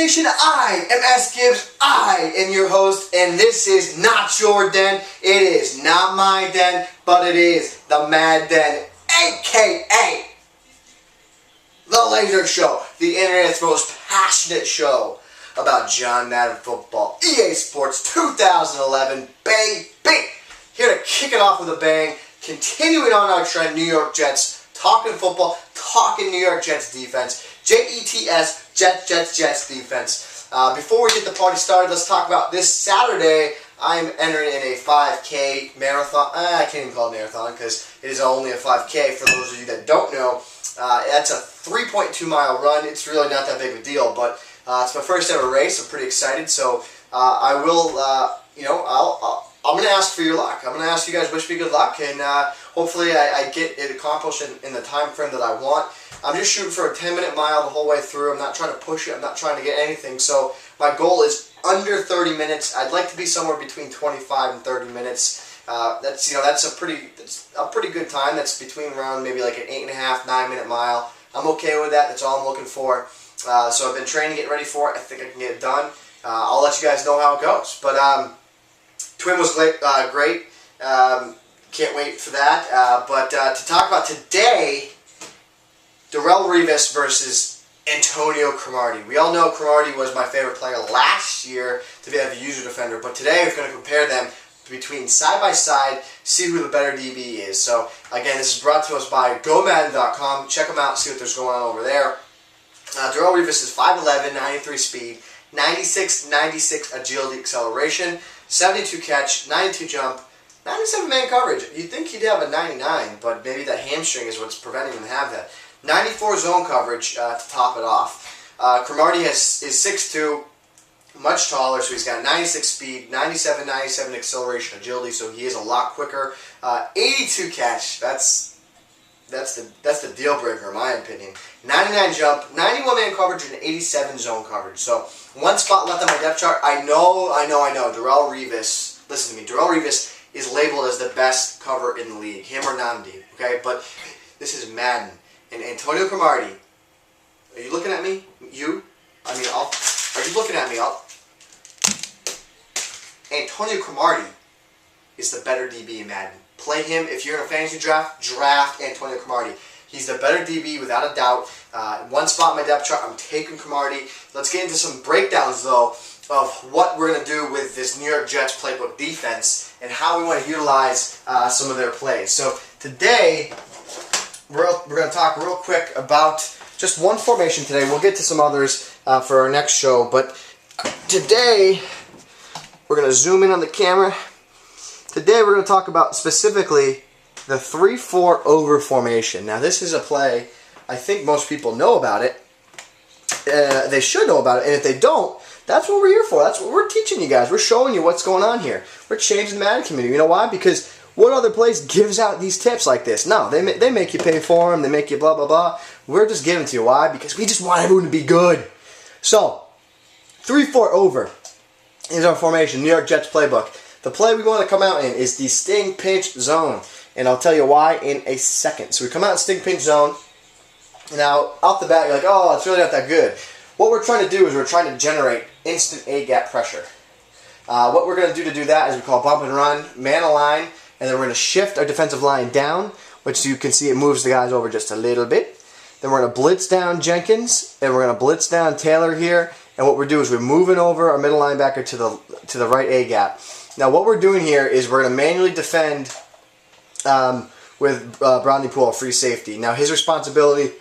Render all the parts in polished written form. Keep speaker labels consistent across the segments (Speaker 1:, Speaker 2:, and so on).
Speaker 1: Nation, I am Sgibs. I am your host, and this is not your den. It is not my den, but it is the Mad Den, aka the Laser Show, the internet's most passionate show about John Madden football. EA Sports 2011, baby. Here to kick it off with a bang, continuing on our trend, New York Jets, talking football, talking New York Jets defense, Jets, Jets defense. Before we get the party started, let's talk about this Saturday. I'm entering in a 5K marathon. I can't even call it a marathon because it is only a 5K. For those of you that don't know, that's a 3.2 mile run. It's really not that big of a deal, but it's my first ever race. I'm pretty excited. So I will, I'm going to ask for your luck. I'm going to ask you guys, wish me good luck, and hopefully I get it accomplished in the time frame that I want. I'm just shooting for a 10-minute mile the whole way through. I'm not trying to push it. I'm not trying to get anything. So my goal is under 30 minutes. I'd like to be somewhere between 25 and 30 minutes. That's a pretty good time. That's between around maybe like an 8.5, 9-minute mile. I'm okay with that. That's all I'm looking for. So I've been training, getting ready for it. I think I can get it done. I'll let you guys know how it goes. But Twin was great. Can't wait for that. But to talk about today, Darrelle Revis versus Antonio Cromartie. We all know Cromartie was my favorite player last year to be a user defender, but today we're going to compare them between side by side, see who the better DB is. So again, this is brought to us by GoMadden.com. Check them out, see what there's going on over there. Darrelle Revis is 5'11", 93 speed, 96 agility acceleration, 72 catch, 92 jump, 97 man coverage. You'd think he'd have a 99, but maybe that hamstring is what's preventing him to have that. 94 zone coverage to top it off. Cromartie is 6'2", much taller, so he's got 96 speed, 97 acceleration, agility, so he is a lot quicker. 82 catch, that's the deal breaker in my opinion. 99 jump, 91 man coverage, and 87 zone coverage. So one spot left on my depth chart. I know. Darrelle Revis, listen to me. Darrelle Revis is labeled as the best cover in the league, him or Namdi. Okay, but this is Madden. And Antonio Cromartie, are you looking at me? You? Are you looking at me? Antonio Cromartie is the better DB in Madden. Play him. If you're in a fantasy draft Antonio Cromartie. He's the better DB without a doubt. One spot in my depth chart, I'm taking Cromartie. Let's get into some breakdowns, though, of what we're going to do with this New York Jets playbook defense and how we want to utilize some of their plays. So today, we're going to talk real quick about just one formation today. We'll get to some others for our next show, but today we're going to zoom in on the camera. Today we're going to talk about specifically the 3-4 over formation. Now this is a play I think most people know about it. They should know about it, and if they don't, that's what we're here for. That's what we're teaching you guys. We're showing you what's going on here. We're changing the Madden community. You know why? Because what other place gives out these tips like this? No, they make you pay for them. They make you blah, blah, blah. We're just giving to you. Why? Because we just want everyone to be good. So, 3-4 over is our formation, New York Jets playbook. The play we want to come out in is the sting pinch zone. And I'll tell you why in a second. So we come out in sting pinch zone. Now, off the bat, you're like, oh, it's really not that good. What we're trying to do is we're trying to generate instant A-gap pressure. What we're going to do that is we call bump and run, man align, and then we're going to shift our defensive line down, which you can see it moves the guys over just a little bit. Then we're going to blitz down Jenkins, and we're going to blitz down Taylor here. And what we're doing is we're moving over our middle linebacker to the right A-gap. Now what we're doing here is we're going to manually defend with Brodney Poole, free safety. Now his responsibility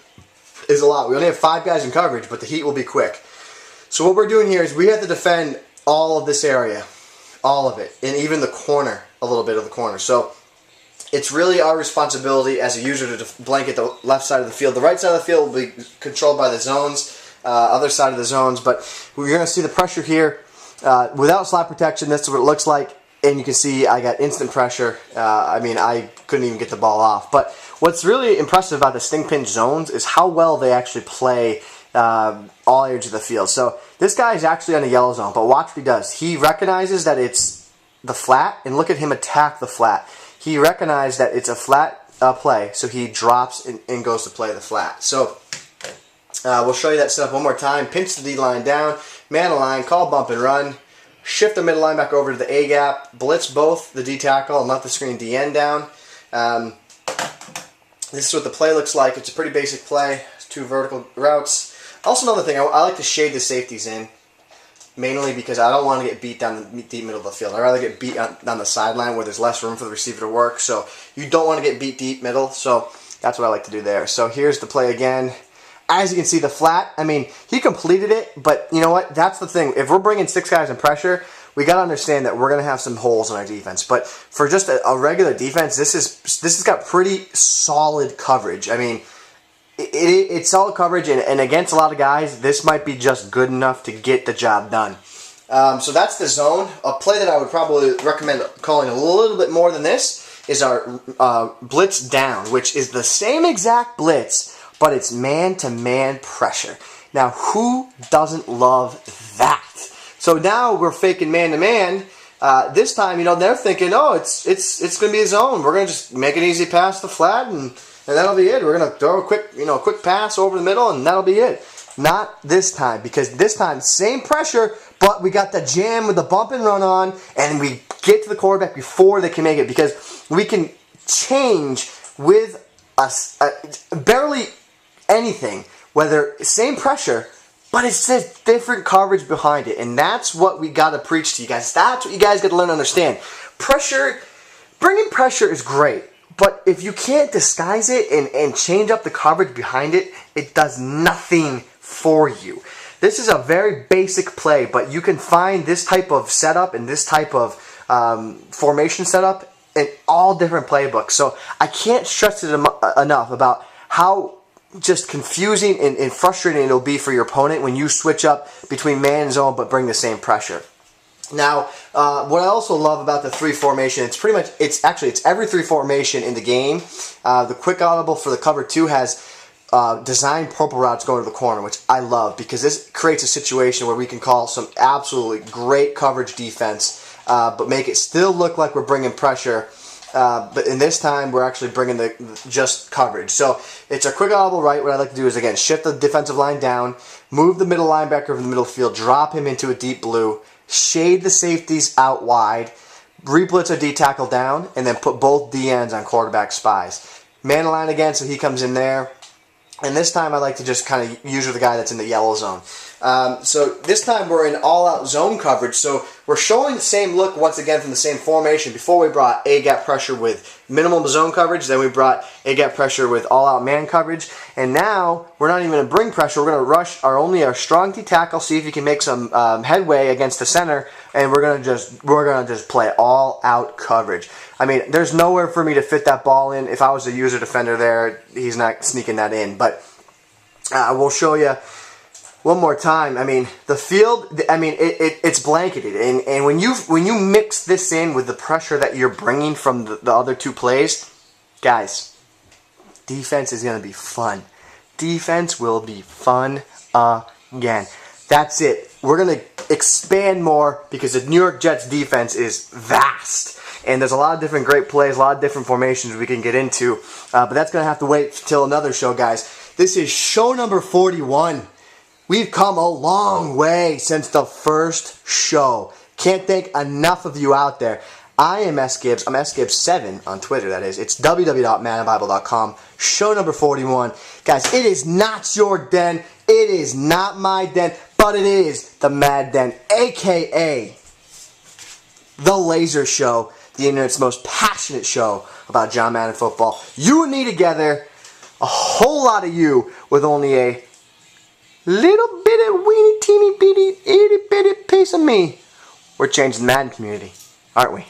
Speaker 1: is a lot. We only have 5 guys in coverage, but the heat will be quick. So what we're doing here is we have to defend all of this area, all of it, and even the corner, a little bit of the corner. So it's really our responsibility as a user to blanket the left side of the field. The right side of the field will be controlled by the zones, other side of the zones, but we're going to see the pressure here. Without slot protection, that's what it looks like. And you can see I got instant pressure. I couldn't even get the ball off. But what's really impressive about the sting pinch zones is how well they actually play all areas of the field. So this guy is actually on the yellow zone, but watch what he does. He recognizes that it's the flat, and look at him attack the flat. He recognized that it's a flat play, so he drops and goes to play the flat. So We'll show you that setup one more time. Pinch the D-line down, man align, call bump and run, shift the middle linebacker over to the A-gap, blitz both the D-tackle and let the screen D-end down. This is what the play looks like. It's a pretty basic play. It's 2 vertical routes. Also, another thing, I like to shade the safeties in, mainly because I don't want to get beat down the deep middle of the field. I'd rather get beat down the sideline where there's less room for the receiver to work. So you don't want to get beat deep middle. So that's what I like to do there. So here's the play again. As you can see, the flat, I mean, he completed it, but you know what? That's the thing. If we're bringing 6 guys in pressure, we got to understand that we're going to have some holes in our defense. But for just a regular defense, this has got pretty solid coverage. I mean, it's solid coverage, and against a lot of guys, this might be just good enough to get the job done. So that's the zone. A play that I would probably recommend calling a little bit more than this is our blitz down, which is the same exact blitz, but it's man-to-man pressure. Now, who doesn't love that? So now we're faking man-to-man. This time, you know, they're thinking, oh, it's going to be a zone. We're going to just make an easy pass to flat, and that'll be it. We're going to throw a quick pass over the middle, and that'll be it. Not this time, because this time, same pressure, but we got the jam with the bump and run on, and we get to the quarterback before they can make it, because we can change with barely anything, whether same pressure, but it's just different coverage behind it, and that's what we got to preach to you guys. That's what you guys got to learn to understand. Pressure, bringing pressure is great, but if you can't disguise it and change up the coverage behind it, it does nothing for you. This is a very basic play, but you can find this type of setup and this type of formation setup in all different playbooks. So I can't stress it enough about how just confusing and frustrating it'll be for your opponent when you switch up between man and zone but bring the same pressure. Now, what I also love about the 3 formation, it's every 3 formation in the game. The quick audible for the cover 2 has designed purple routes going to the corner, which I love because this creates a situation where we can call some absolutely great coverage defense, but make it still look like we're bringing pressure. But in this time, we're actually bringing just coverage. So it's a quick audible right. What I like to do is, again, shift the defensive line down, move the middle linebacker from the middle field, drop him into a deep blue, shade the safeties out wide, re-blitz a D-tackle down, and then put both D-ends on quarterback spies. Man line again, so he comes in there. And this time I like to just kind of use the guy that's in the yellow zone. So this time we're in all-out zone coverage. So we're showing the same look once again from the same formation. Before we brought A-gap pressure with minimum zone coverage. Then we brought A-gap pressure with all-out man coverage. And now we're not even going to bring pressure. We're going to rush our strong D-tackle, see if he can make some headway against the center. And we're gonna just play all-out coverage. I mean, there's nowhere for me to fit that ball in. If I was a user defender there, he's not sneaking that in. But we'll show you one more time. I mean, the field, I mean, it's blanketed. And when you mix this in with the pressure that you're bringing from the other 2 plays, guys, defense is going to be fun. Defense will be fun again. That's it. We're going to expand more because the New York Jets defense is vast. And there's a lot of different great plays, a lot of different formations we can get into. But that's going to have to wait till another show, guys. This is show number 41. We've come a long way since the first show. Can't thank enough of you out there. I am Sgibs. I'm Sgibs7 on Twitter, that is. It's www.maddenbible.com. Show number 41. Guys, it is not your den. It is not my den. But it is the Mad Den, a.k.a. the Laser Show, the internet's most passionate show about John Madden football. You and me together, a whole lot of you, with only a little bit of weeny teeny bitty itty bitty piece of me. We're changing the Madden community, aren't we?